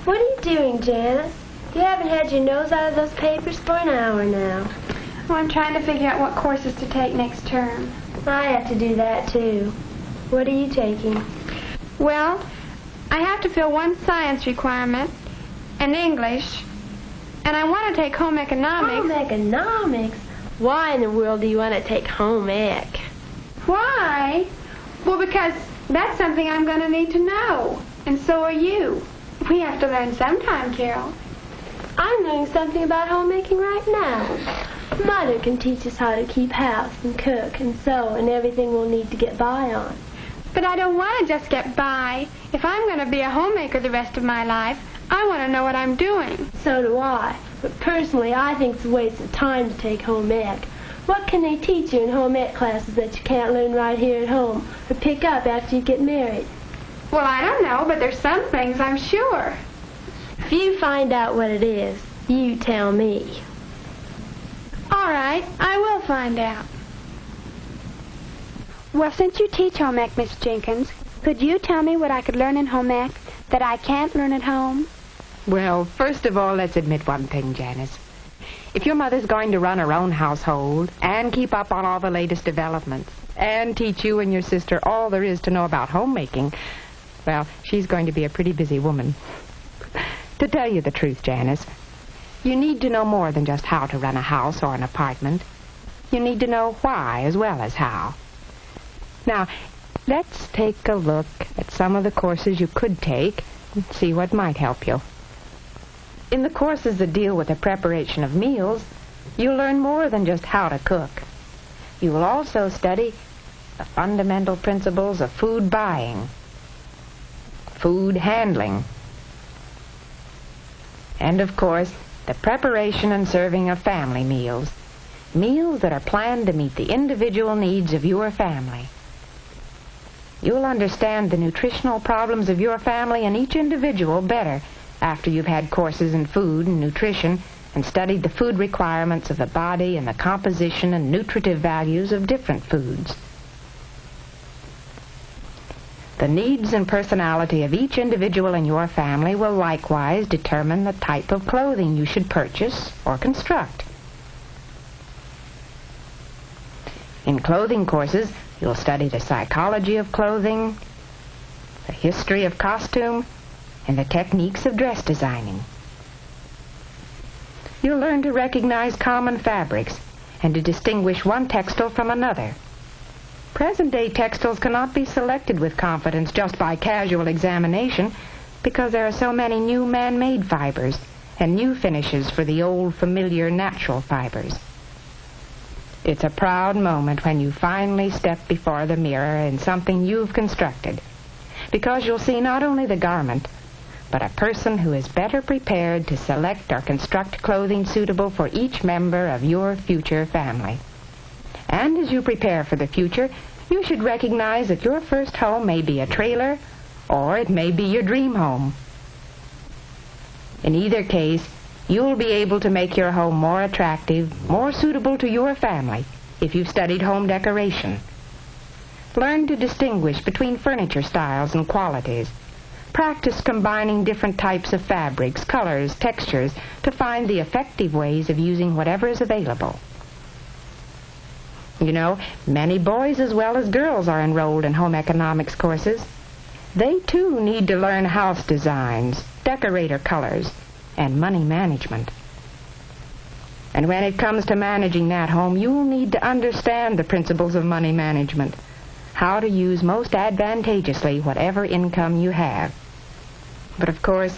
What are you doing, Janice? You haven't had your nose out of those papers for an hour now. Oh, I'm trying to figure out what courses to take next term. I have to do that, too. What are you taking? Well, I have to fill one science requirement, and English, and I want to take home economics. Home economics? Why in the world do you want to take home ec? Why? Well, because that's something I'm going to need to know, and so are you. We have to learn sometime, Carol. I'm learning something about homemaking right now. Mother can teach us how to keep house and cook and sew and everything we'll need to get by on. But I don't want to just get by. If I'm going to be a homemaker the rest of my life, I want to know what I'm doing. So do I. But personally, I think it's a waste of time to take home ec. What can they teach you in home ec classes that you can't learn right here at home or pick up after you get married? Well, I don't know, but there's some things I'm sure. If you find out what it is, you tell me. All right, I will find out. Well, since you teach home ec, Miss Jenkins, could you tell me what I could learn in home ec that I can't learn at home? Well, first of all, let's admit one thing, Janice. If your mother's going to run her own household and keep up on all the latest developments and teach you and your sister all there is to know about homemaking, well, she's going to be a pretty busy woman. To tell you the truth, Janice, you need to know more than just how to run a house or an apartment. You need to know why as well as how. Now, let's take a look at some of the courses you could take and see what might help you. In the courses that deal with the preparation of meals, you'll learn more than just how to cook. You will also study the fundamental principles of food buying, food handling, and, of course, the preparation and serving of family meals, meals that are planned to meet the individual needs of your family. You'll understand the nutritional problems of your family and each individual better after you've had courses in food and nutrition and studied the food requirements of the body and the composition and nutritive values of different foods. The needs and personality of each individual in your family will likewise determine the type of clothing you should purchase or construct. In clothing courses, you'll study the psychology of clothing, the history of costume, and the techniques of dress designing. You'll learn to recognize common fabrics and to distinguish one textile from another. Present-day textiles cannot be selected with confidence just by casual examination because there are so many new man-made fibers and new finishes for the old, familiar, natural fibers. It's a proud moment when you finally step before the mirror in something you've constructed, because you'll see not only the garment, but a person who is better prepared to select or construct clothing suitable for each member of your future family. And as you prepare for the future, you should recognize that your first home may be a trailer, or it may be your dream home. In either case, you'll be able to make your home more attractive, more suitable to your family, if you've studied home decoration. Learn to distinguish between furniture styles and qualities. Practice combining different types of fabrics, colors, textures, to find the effective ways of using whatever is available. You know, many boys as well as girls are enrolled in home economics courses. They, too, need to learn house designs, decorator colors, and money management. And when it comes to managing that home, you'll need to understand the principles of money management, how to use most advantageously whatever income you have. But, of course,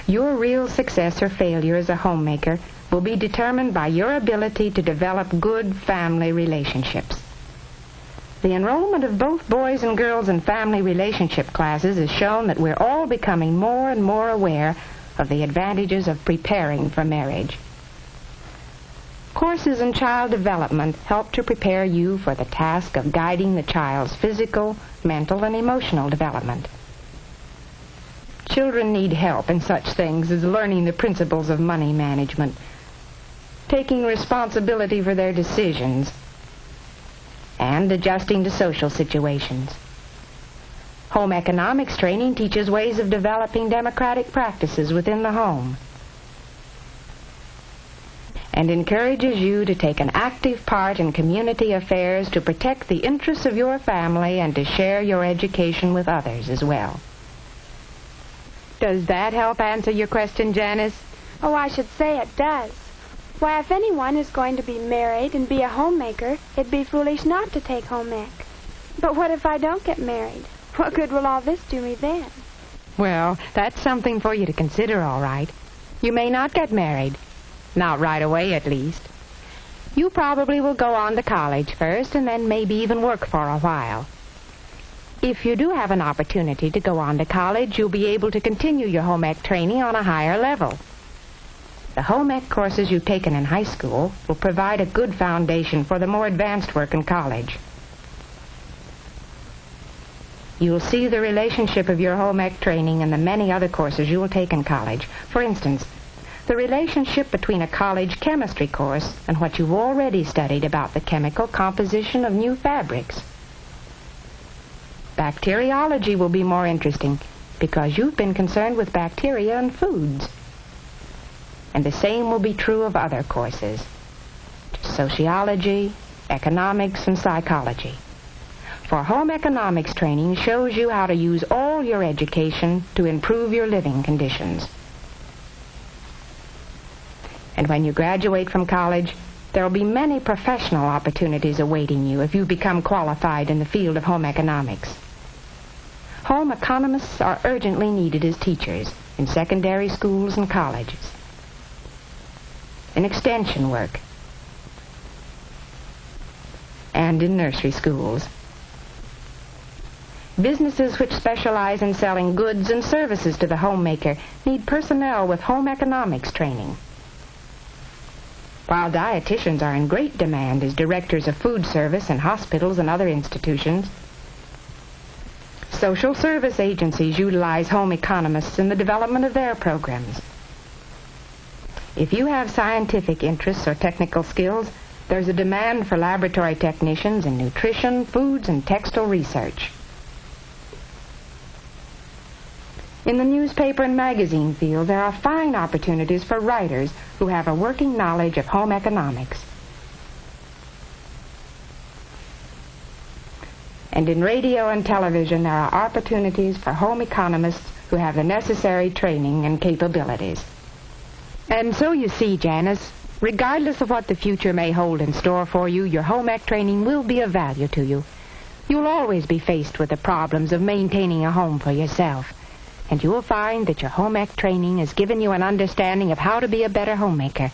your real success or failure as a homemaker will be determined by your ability to develop good family relationships. The enrollment of both boys and girls in family relationship classes has shown that we're all becoming more and more aware of the advantages of preparing for marriage. Courses in child development help to prepare you for the task of guiding the child's physical, mental, and emotional development. Children need help in such things as learning the principles of money management, taking responsibility for their decisions, and adjusting to social situations. Home economics training teaches ways of developing democratic practices within the home and encourages you to take an active part in community affairs to protect the interests of your family and to share your education with others as well. Does that help answer your question, Janice? Oh, I should say it does. Why, if anyone is going to be married and be a homemaker, it'd be foolish not to take home ec. But what if I don't get married? What good will all this do me then? Well, that's something for you to consider, all right. You may not get married. Not right away, at least. You probably will go on to college first and then maybe even work for a while. If you do have an opportunity to go on to college, you'll be able to continue your home ec training on a higher level. The home ec courses you've taken in high school will provide a good foundation for the more advanced work in college. You'll see the relationship of your home ec training and the many other courses you will take in college. For instance, the relationship between a college chemistry course and what you've already studied about the chemical composition of new fabrics. Bacteriology will be more interesting because you've been concerned with bacteria and foods. And the same will be true of other courses: sociology, economics, and psychology. For home economics training shows you how to use all your education to improve your living conditions. And when you graduate from college, there will be many professional opportunities awaiting you if you become qualified in the field of home economics. Home economists are urgently needed as teachers in secondary schools and colleges, in extension work, and in nursery schools. Businesses which specialize in selling goods and services to the homemaker need personnel with home economics training. While dietitians are in great demand as directors of food service in hospitals and other institutions, social service agencies utilize home economists in the development of their programs. If you have scientific interests or technical skills, there's a demand for laboratory technicians in nutrition, foods, and textile research. In the newspaper and magazine field, there are fine opportunities for writers who have a working knowledge of home economics. And in radio and television, there are opportunities for home economists who have the necessary training and capabilities. And so you see, Janice, regardless of what the future may hold in store for you, your home ec training will be of value to you. You'll always be faced with the problems of maintaining a home for yourself. And you will find that your home ec training has given you an understanding of how to be a better homemaker,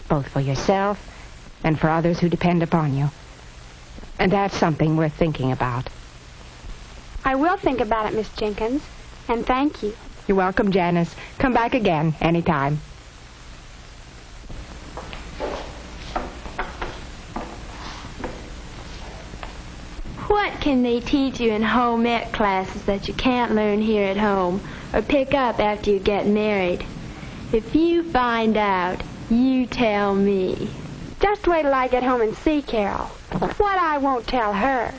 both for yourself and for others who depend upon you. And that's something worth thinking about. I will think about it, Miss Jenkins, and thank you. You're welcome, Janice. Come back again anytime. What can they teach you in home ec classes that you can't learn here at home or pick up after you get married? If you find out, you tell me. Just wait till I get home and see Carol. What I won't tell her.